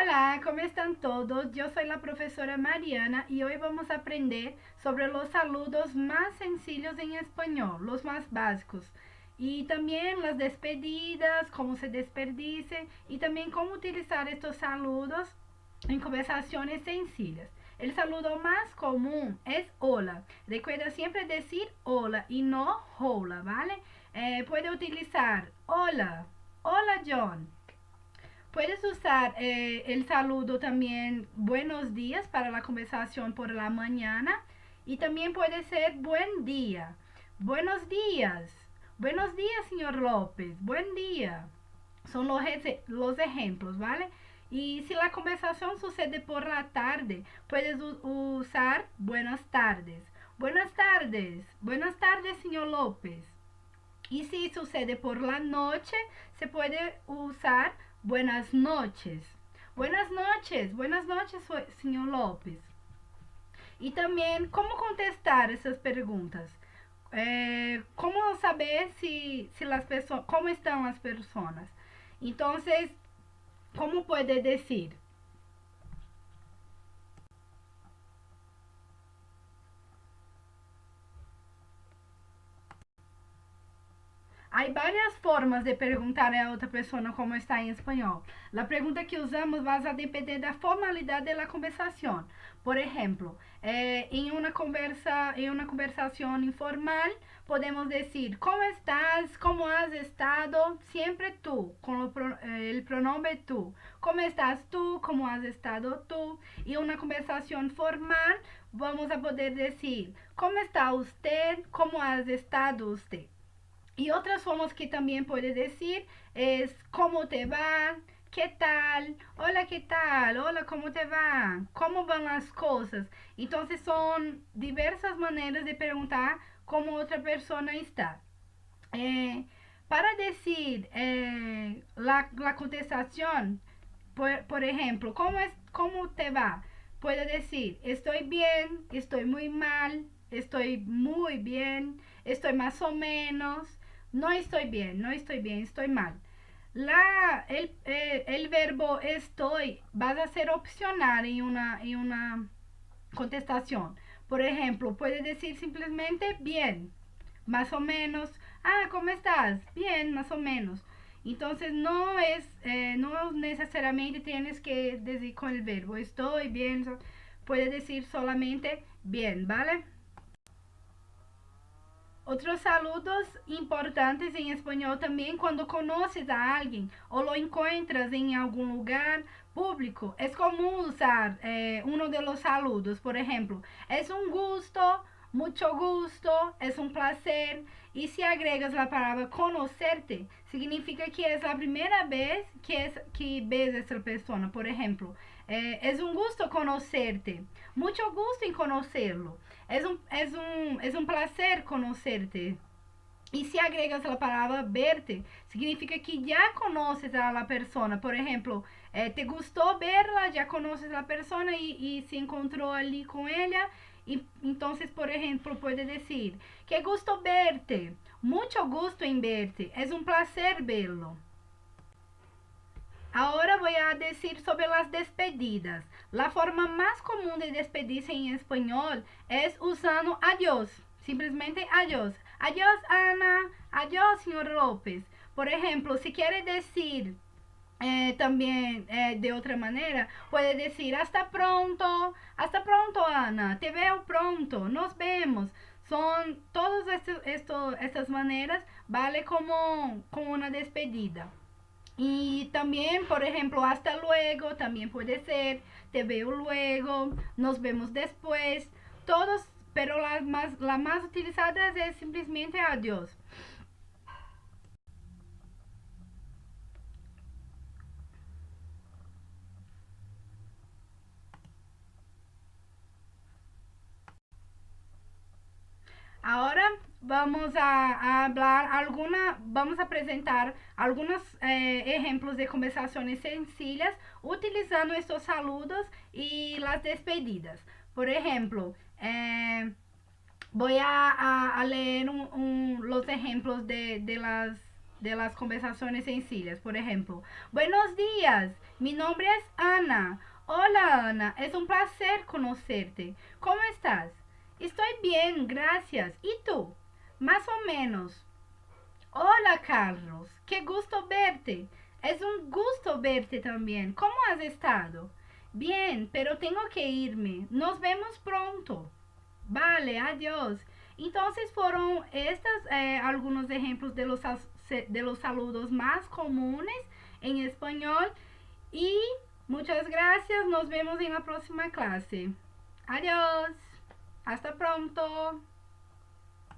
Hola, ¿cómo están todos? Yo soy la profesora Mariana y hoy vamos a aprender sobre los saludos más sencillos en español, los más básicos. Y también las despedidas, cómo se desperdice y también cómo utilizar estos saludos en conversaciones sencillas. El saludo más común es hola. Recuerda siempre decir hola y no hola, ¿vale? Puede utilizar hola, hola John. Puedes usar el saludo también buenos días para la conversación por la mañana y también puede ser buen día. Buenos días. Buenos días, señor López. Buen día. Son los ejemplos, ¿vale? Y si la conversación sucede por la tarde, puedes usar buenas tardes. Buenas tardes. Buenas tardes, señor López. Y si sucede por la noche, se puede usar buenas noches, señor López. Y también, ¿cómo contestar esas preguntas? ¿Cómo saber si las personas, cómo están las personas? Entonces, ¿cómo puede decir? Hay varias formas de preguntar a otra persona cómo está en español. La pregunta que usamos va a depender da formalidad de la conversación. Por ejemplo, en una conversación informal, podemos decir, ¿cómo estás? ¿Cómo has estado? Siempre tú, con el pronombre tú. ¿Cómo estás tú? ¿Cómo has estado tú? Y en una conversación formal, vamos a poder decir, ¿cómo está usted? ¿Cómo has estado usted? Y otras formas que también puede decir es ¿cómo te va? ¿Qué tal? Hola, ¿qué tal? Hola, ¿cómo te va? ¿Cómo van las cosas? Entonces son diversas maneras de preguntar cómo otra persona está. Eh, para decir la contestación, por ejemplo, ¿cómo te va? Puedo decir, estoy bien, estoy muy mal, estoy muy bien, estoy más o menos, no estoy bien, no estoy bien, estoy mal. El verbo estoy va a ser opcional en una contestación. Por ejemplo, puede decir simplemente bien, más o menos. Ah, ¿cómo estás? Bien, más o menos. Entonces no necesariamente tienes que decir con el verbo estoy bien, puede decir solamente bien, ¿vale? Otros saludos importantes en español también cuando conoces a alguien o lo encuentras en algún lugar público. Es común usar uno de los saludos, por ejemplo, es un gusto, mucho gusto, es un placer. Y si agregas la palabra conocerte, significa que es la primera vez que ves a esa persona. Por ejemplo, es un gusto conocerte, mucho gusto en conocerlo. Es un placer conocerte. Y si agregas la palabra verte, significa que ya conoces a la persona. Por ejemplo, te gustó verla, ya conoces a la persona y se encontró allí con ella. Y entonces, por ejemplo, puede decir, qué gusto verte, mucho gusto en verte, es un placer verlo. Ahora voy a decir sobre las despedidas. La forma más común de despedirse en español es usando adiós. Simplemente adiós. Adiós, Ana. Adiós, señor López. Por ejemplo, si quiere decir también de otra manera, puede decir hasta pronto, Ana. Te veo pronto. Nos vemos. Son todas estas maneras, vale como una despedida. Y también, por ejemplo, hasta luego, también puede ser, te veo luego, nos vemos después, todos, pero la más utilizada es simplemente adiós. Ahora vamos a presentar algunos ejemplos de conversaciones sencillas utilizando estos saludos y las despedidas. Por ejemplo, voy a leer los ejemplos de las de las conversaciones sencillas. Por ejemplo, buenos días, mi nombre es Ana. Hola Ana, es un placer conocerte. ¿Cómo estás? Estoy bien, gracias. ¿Y tú? Más o menos. Hola Carlos, qué gusto verte. Es un gusto verte también. ¿Cómo has estado? Bien, pero tengo que irme. Nos vemos pronto. Vale, adiós. Entonces fueron estos algunos ejemplos de los saludos más comunes en español y muchas gracias. Nos vemos en la próxima clase. Adiós. Hasta pronto.